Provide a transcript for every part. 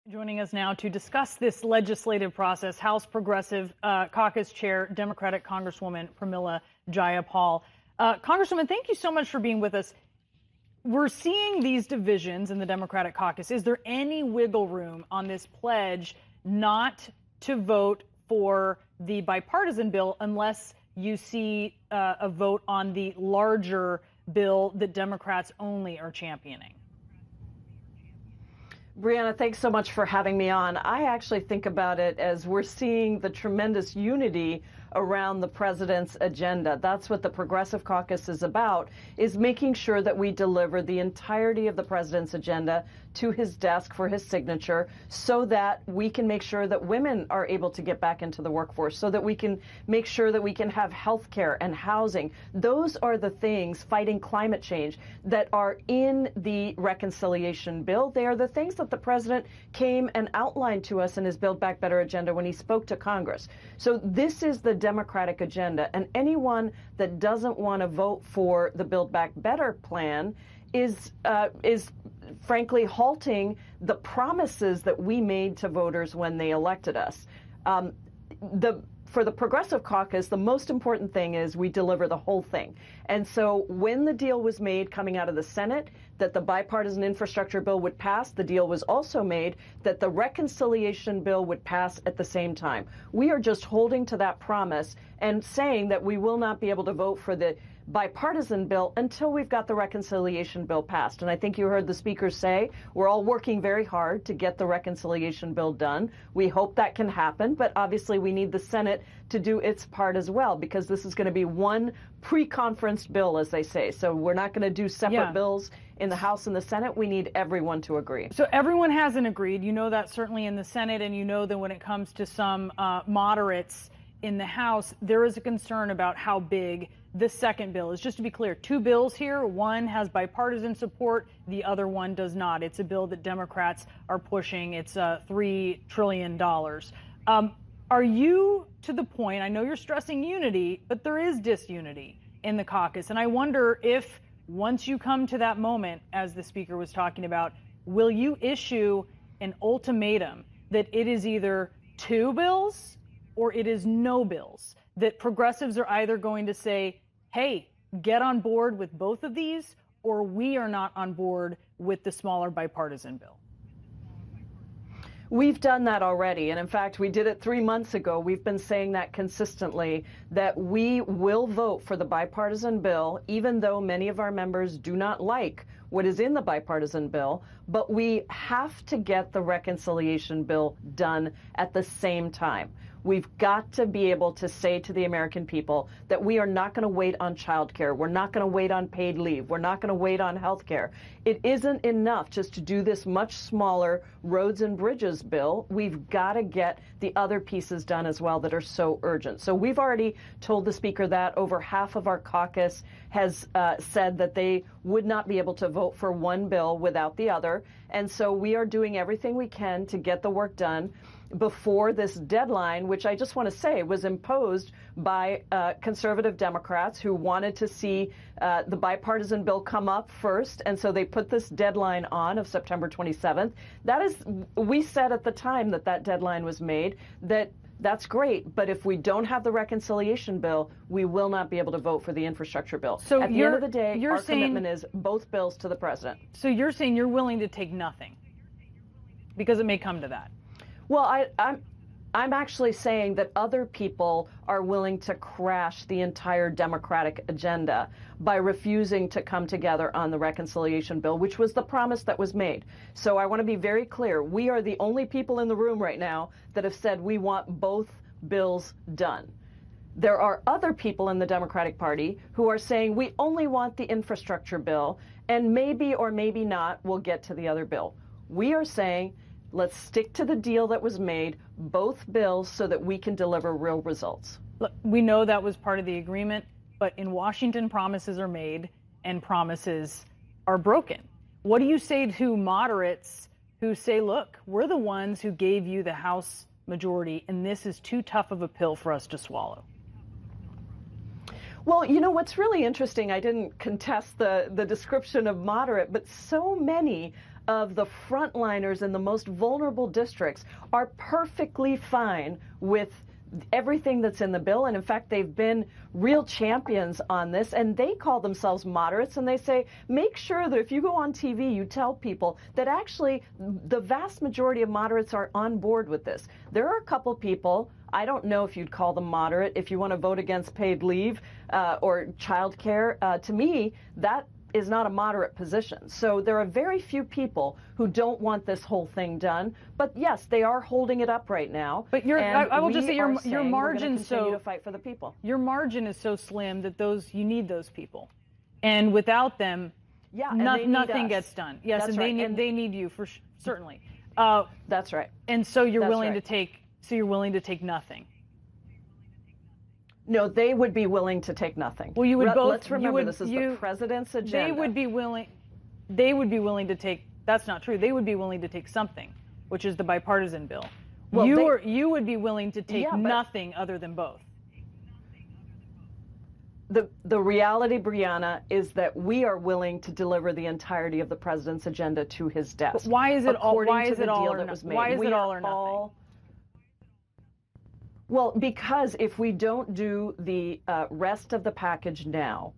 Joining us now to discuss this legislative process, House Progressive Caucus Chair, Democratic Congresswoman Pramila Jayapal. Congresswoman, thank you so much for being with us. We're seeing these divisions in the Democratic caucus. Is there any wiggle room on this pledge not to vote for the bipartisan bill unless you see a vote on the larger bill that Democrats only are championing? Brianna, thanks so much for having me on. I actually think about it as we're seeing the tremendous unity around the president's agenda. That's what the Progressive Caucus is about, is making sure that we deliver the entirety of the president's agenda to his desk for his signature so that we can make sure that women are able to get back into the workforce, so that we can make sure that we can have health care and housing. Those are the things, fighting climate change, that are in the reconciliation bill. They are the things that the president came and outlined to us in his Build Back Better agenda when he spoke to Congress. So this is the Democratic agenda, and anyone that doesn't want to vote for the Build Back Better plan is frankly halting the promises that we made to voters when they elected us. For the Progressive Caucus, the most important thing is we deliver the whole thing. And so when the deal was made coming out of the Senate that the bipartisan infrastructure bill would pass, the deal was also made that the reconciliation bill would pass at the same time. We are just holding to that promise and saying that we will not be able to vote for the bipartisan bill until we've got the reconciliation bill passed. And I think you heard the speaker say we're all working very hard to get the reconciliation bill done. We hope that can happen, but obviously we need the Senate to do its part as well, because this is going to be one pre-conference bill, as they say. So we're not going to do separate bills in the House and the Senate. We need everyone to agree. So everyone hasn't agreed. You know that certainly in the Senate, and you know that when it comes to some moderates in the House, there is a concern about how big this second bill is. Just to be clear, two bills here. One has bipartisan support. The other one does not. It's a bill that Democrats are pushing. It's $3 trillion. Are you to the point, I know you're stressing unity, but there is disunity in the caucus. And I wonder if once you come to that moment, as the speaker was talking about, will you issue an ultimatum that it is either two bills or it is no bills? That progressives are either going to say, hey, get on board with both of these, or we are not on board with the smaller bipartisan bill? We've done that already, and in fact, we did it 3 months ago. We've been saying that consistently, that we will vote for the bipartisan bill, even though many of our members do not like what is in the bipartisan bill, but we have to get the reconciliation bill done at the same time. We've got to be able to say to the American people that we are not going to wait on child care. We're not going to wait on paid leave. We're not going to wait on health care. It isn't enough just to do this much smaller roads and bridges bill. We've got to get the other pieces done as well that are so urgent. So we've already told the speaker that over half of our caucus has said that they would not be able to vote for one bill without the other. And so we are doing everything we can to get the work done before this deadline, which I just want to say was imposed by conservative Democrats who wanted to see the bipartisan bill come up first. And so they put this deadline on of September 27th. That is, we said at the time that that deadline was made that that's great, but if we don't have the reconciliation bill, we will not be able to vote for the infrastructure bill. So at the end of the day, our commitment is both bills to the president. So you're saying you're willing to take nothing because it may come to that? Well, I'm actually saying that other people are willing to crash the entire Democratic agenda by refusing to come together on the reconciliation bill, which was the promise that was made. So I want to be very clear. We are the only people in the room right now that have said we want both bills done. There are other people in the Democratic Party who are saying we only want the infrastructure bill, and maybe or maybe not we'll get to the other bill. We are saying let's stick to the deal that was made, both bills, so that we can deliver real results. Look, we know that was part of the agreement, but in Washington, promises are made and promises are broken. What do you say to moderates who say, look, we're the ones who gave you the House majority, and this is too tough of a pill for us to swallow? Well, you know, what's really interesting, I didn't contest the description of moderate, but so many of the frontliners in the most vulnerable districts are perfectly fine with everything that's in the bill. And in fact, they've been real champions on this, and they call themselves moderates, and they say, make sure that if you go on TV, you tell people that actually the vast majority of moderates are on board with this. There are a couple people, I don't know if you'd call them moderate, if you want to vote against paid leave or child care. To me, that is not a moderate position. So there are very few people who don't want this whole thing done. But yes, they are holding it up right now. But I will just say your margin to fight for the people. Your margin is so slim that you need those people, and without them, nothing gets done. Yes, That's and right. they need you for certainly. That's right. And so you're willing to take. So you're willing to take nothing. No, they would be willing to take nothing. Well, you would both. Let's remember, this is the president's agenda. They would be willing to take. That's not true. They would be willing to take something, which is the bipartisan bill. Well, you would be willing to take nothing other than both. The reality, Brianna, is that we are willing to deliver the entirety of the president's agenda to his desk. But why is it all? Why is it all or nothing? Why is it all or nothing? Well, because if we don't do the rest of the package now,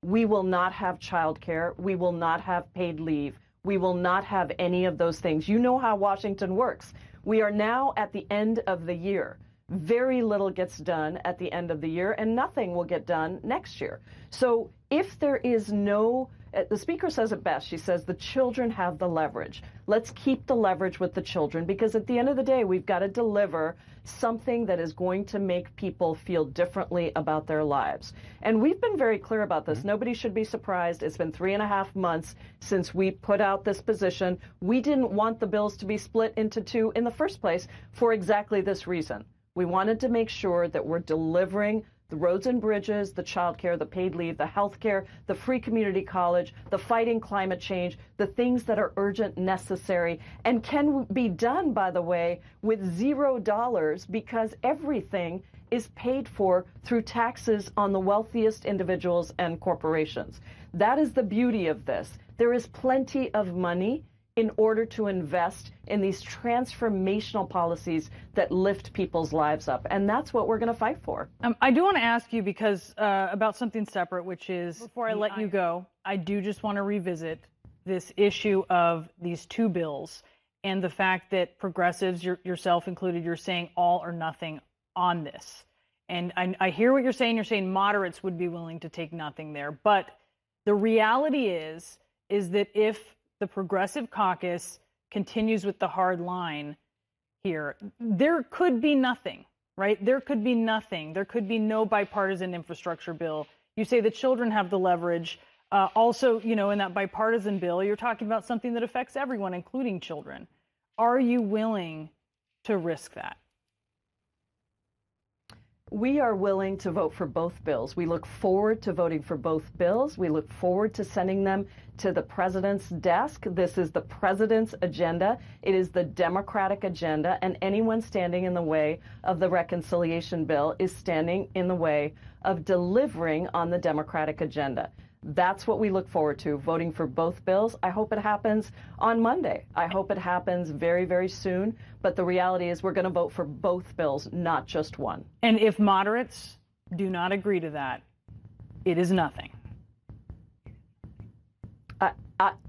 we will not have child care. We will not have paid leave. We will not have any of those things. You know how Washington works. We are now at the end of the year. Very little gets done at the end of the year, and nothing will get done next year. So if there is no, the speaker says it best. She says the children have the leverage. Let's keep the leverage with the children, because at the end of the day, we've got to deliver something that is going to make people feel differently about their lives. And we've been very clear about this. Nobody should be surprised. It's been 3.5 months since we put out this position. We didn't want the bills to be split into two in the first place for exactly this reason. We wanted to make sure that we're delivering the roads and bridges, the child care, the paid leave, the health care, the free community college, the fighting climate change, the things that are urgent, necessary, and can be done, by the way, with $0, because everything is paid for through taxes on the wealthiest individuals and corporations. That is the beauty of this. There is plenty of money in order to invest in these transformational policies that lift people's lives up. And that's what we're going to fight for. I do want to ask you about something separate, which is, before I let you go, I do just want to revisit this issue of these two bills and the fact that progressives, yourself included, you're saying all or nothing on this. And I hear what you're saying. You're saying moderates would be willing to take nothing there. But the reality is that if the Progressive Caucus continues with the hard line here, there could be nothing, right? There could be nothing. There could be no bipartisan infrastructure bill. You say the children have the leverage. Also, in that bipartisan bill, you're talking about something that affects everyone, including children. Are you willing to risk that? We are willing to vote for both bills. We look forward to voting for both bills. We look forward to sending them to the president's desk. This is the president's agenda. It is the Democratic agenda, and anyone standing in the way of the reconciliation bill is standing in the way of delivering on the Democratic agenda. That's what we look forward to, voting for both bills. I hope it happens on Monday. I hope it happens very, very soon. But the reality is we're going to vote for both bills, not just one. And if moderates do not agree to that, it is nothing.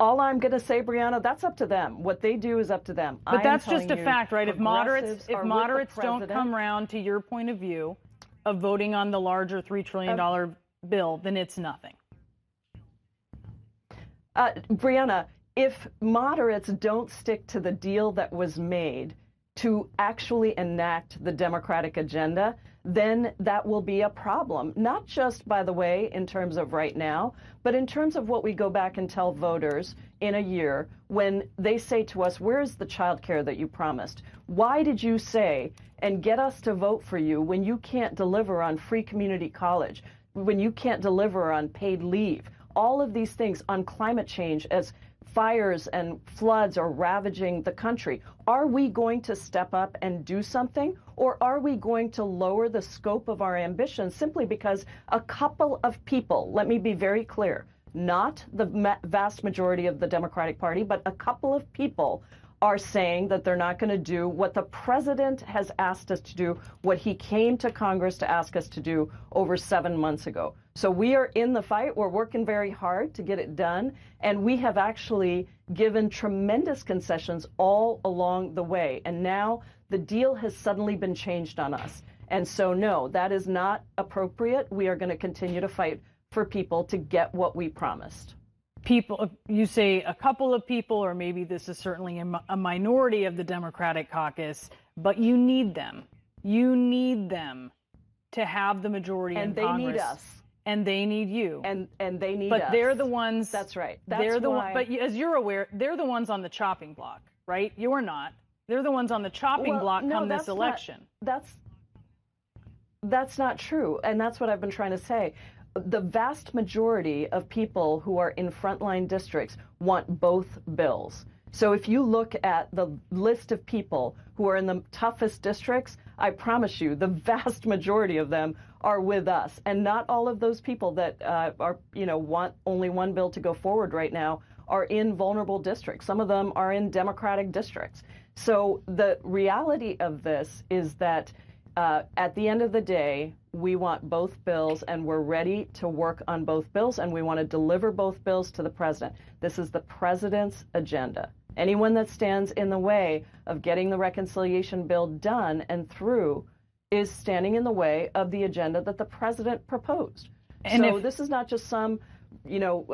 All I'm going to say, Brianna, that's up to them. What they do is up to them. But that's just a fact, right? If moderates don't come around to your point of view of voting on the larger $3 trillion bill, then it's nothing. Brianna, if moderates don't stick to the deal that was made to actually enact the Democratic agenda, then that will be a problem. Not just, by the way, in terms of right now, but in terms of what we go back and tell voters in a year when they say to us, where's the child care that you promised? Why did you say and get us to vote for you when you can't deliver on free community college, when you can't deliver on paid leave? All of these things on climate change as fires and floods are ravaging the country. Are we going to step up and do something, or are we going to lower the scope of our ambition simply because a couple of people, let me be very clear, not the vast majority of the Democratic Party, but a couple of people are saying that they're not going to do what the president has asked us to do, what he came to Congress to ask us to do over 7 months ago. So we are in the fight. We're working very hard to get it done. And we have actually given tremendous concessions all along the way. And now the deal has suddenly been changed on us. And so, no, that is not appropriate. We are going to continue to fight for people to get what we promised. People, you say a couple of people, or maybe this is certainly a minority of the Democratic caucus, but you need them. You need them to have the majority in Congress. And they need us. And they need you. And they need us. But they're the ones. That's right. But as you're aware, they're the ones on the chopping block, right? You're not. They're the ones on the chopping block come this election. That's not true. And that's what I've been trying to say. The vast majority of people who are in frontline districts want both bills. So if you look at the list of people who are in the toughest districts, I promise you the vast majority of them are with us. And not all of those people that want only one bill to go forward right now are in vulnerable districts. Some of them are in Democratic districts. So the reality of this is that at the end of the day, we want both bills, and we're ready to work on both bills, and we want to deliver both bills to the president. This is the president's agenda. Anyone that stands in the way of getting the reconciliation bill done and through is standing in the way of the agenda that the president proposed. And so this is not just some,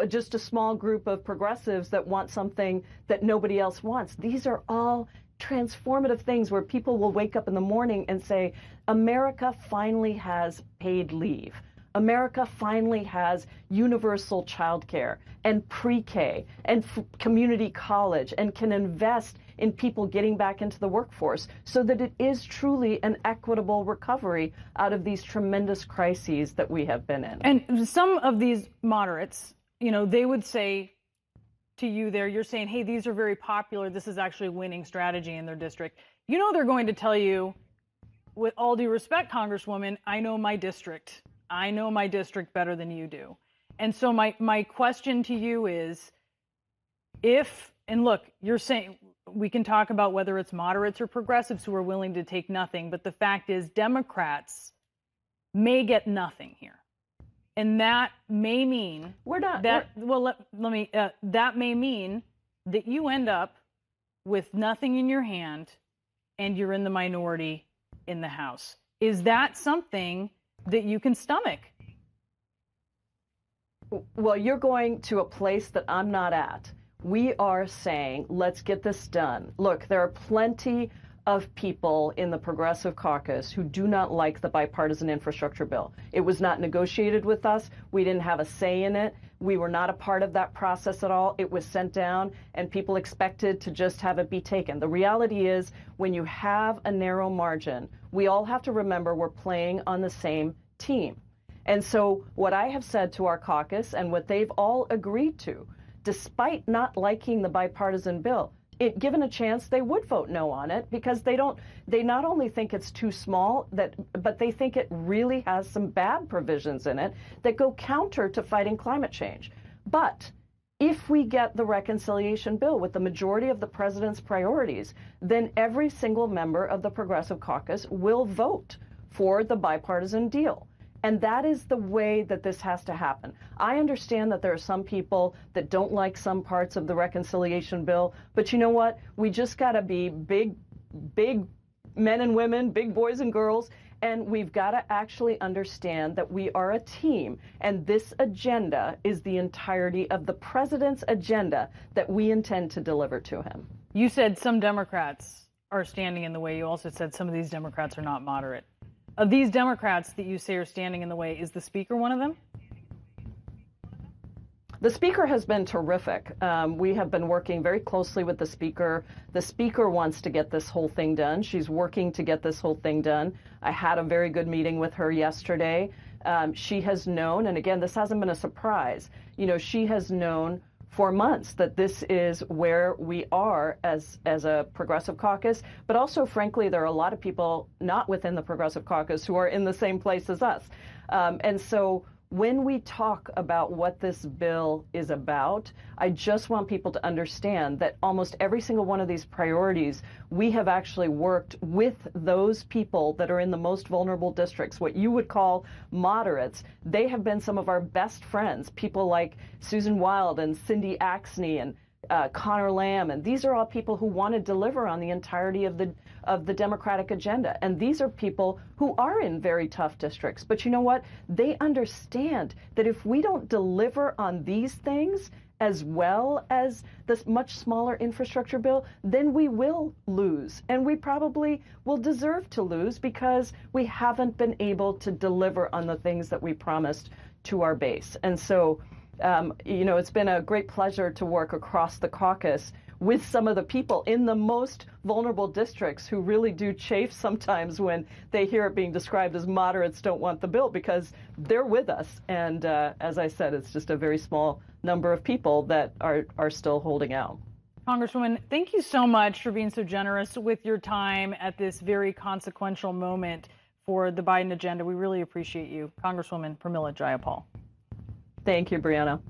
just a small group of progressives that want something that nobody else wants. These are all transformative things where people will wake up in the morning and say, America finally has paid leave. America finally has universal child care and pre-K and community college and can invest in people getting back into the workforce so that it is truly an equitable recovery out of these tremendous crises that we have been in. And some of these moderates, they would say to you there, you're saying, hey, these are very popular. This is actually a winning strategy in their district. They're going to tell you, with all due respect, Congresswoman, I know my district. I know my district better than you do. And so my question to you is, and look, you're saying we can talk about whether it's moderates or progressives who are willing to take nothing, but the fact is Democrats may get nothing here. And that may mean that may mean that you end up with nothing in your hand and you're in the minority in the House. Is that something that you can stomach? Well, you're going to a place that I'm not at. We are saying, let's get this done. Look, there are plenty of people in the Progressive Caucus who do not like the bipartisan infrastructure bill. It was not negotiated with us. We didn't have a say in it. We were not a part of that process at all. It was sent down, and people expected to just have it be taken. The reality is, when you have a narrow margin, we all have to remember we're playing on the same team. And so what I have said to our caucus and what they've all agreed to, despite not liking the bipartisan bill, given a chance, they would vote no on it because they not only think it's too small, but they think it really has some bad provisions in it that go counter to fighting climate change. But if we get the reconciliation bill with the majority of the president's priorities, then every single member of the Progressive Caucus will vote for the bipartisan deal. And that is the way that this has to happen. I understand that there are some people that don't like some parts of the reconciliation bill, but you know what? We just got to be big men and women, big boys and girls, and we've got to actually understand that we are a team, and this agenda is the entirety of the president's agenda that we intend to deliver to him. You said some Democrats are standing in the way. You also said some of these Democrats are not moderate. Of these Democrats that you say are standing in the way, is the Speaker one of them? The Speaker has been terrific. We have been working very closely with the Speaker. The Speaker wants to get this whole thing done. She's working to get this whole thing done. I had a very good meeting with her yesterday. She has known, and again, this hasn't been a surprise, she has known for months that this is where we are as a Progressive Caucus, but also, frankly, there are a lot of people not within the Progressive Caucus who are in the same place as us. And so when we talk about what this bill is about, I just want people to understand that almost every single one of these priorities, we have actually worked with those people that are in the most vulnerable districts, what you would call moderates. They have been some of our best friends, people like Susan Wild and Cindy Axney and Connor Lamb, and these are all people who want to deliver on the entirety of the Democratic agenda. And these are people who are in very tough districts. But you know what? They understand that if we don't deliver on these things as well as this much smaller infrastructure bill, then we will lose. And we probably will deserve to lose because we haven't been able to deliver on the things that we promised to our base. And so you know, it's been a great pleasure to work across the caucus with some of the people in the most vulnerable districts who really do chafe sometimes when they hear it being described as moderates don't want the bill, because they're with us. And as I said, it's just a very small number of people that are still holding out. Congresswoman, thank you so much for being so generous with your time at this very consequential moment for the Biden agenda. We really appreciate you. Congresswoman Pramila Jayapal. Thank you, Brianna.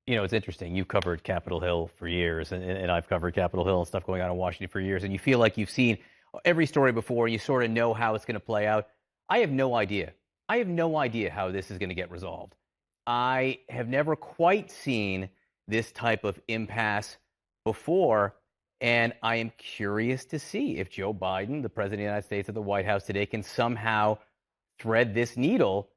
You know, it's interesting. You've covered Capitol Hill for years, and I've covered Capitol Hill and stuff going on in Washington for years, and you feel like you've seen every story before, and you sort of know how it's going to play out. I have no idea. I have no idea how this is going to get resolved. I have never quite seen this type of impasse before, and I am curious to see if Joe Biden, the President of the United States, at the White House today, can somehow thread this needle.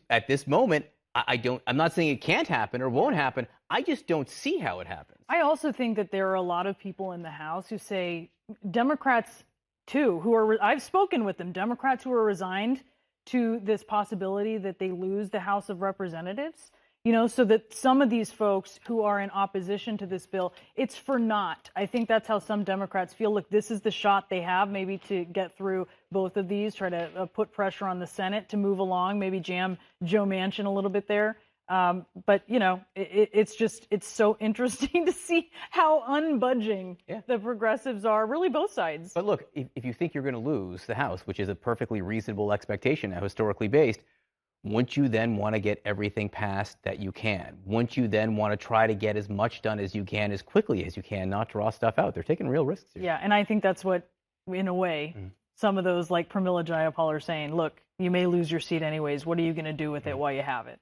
At this moment, I'm not saying it can't happen or won't happen. I just don't see how it happens. I also think that there are a lot of people in the House who say, Democrats too, I've spoken with them, Democrats who are resigned to this possibility that they lose the House of Representatives. You know, so that some of these folks who are in opposition to this bill, it's for naught. I think that's how some Democrats feel. Look, this is the shot they have maybe to get through both of these, try to put pressure on the Senate to move along, maybe jam Joe Manchin a little bit there. But, you know, it's so interesting to see how unbudging the progressives are, really both sides. But look, if you think you're going to lose the House, which is a perfectly reasonable expectation now, historically based, wouldn't you then want to get everything passed that you can? Wouldn't you then want to try to get as much done as you can, as quickly as you can, not draw stuff out? They're taking real risks here. Yeah, and I think that's what, in a way, some of those like Pramila Jayapal are saying, look, you may lose your seat anyways. What are you going to do with it while you have it?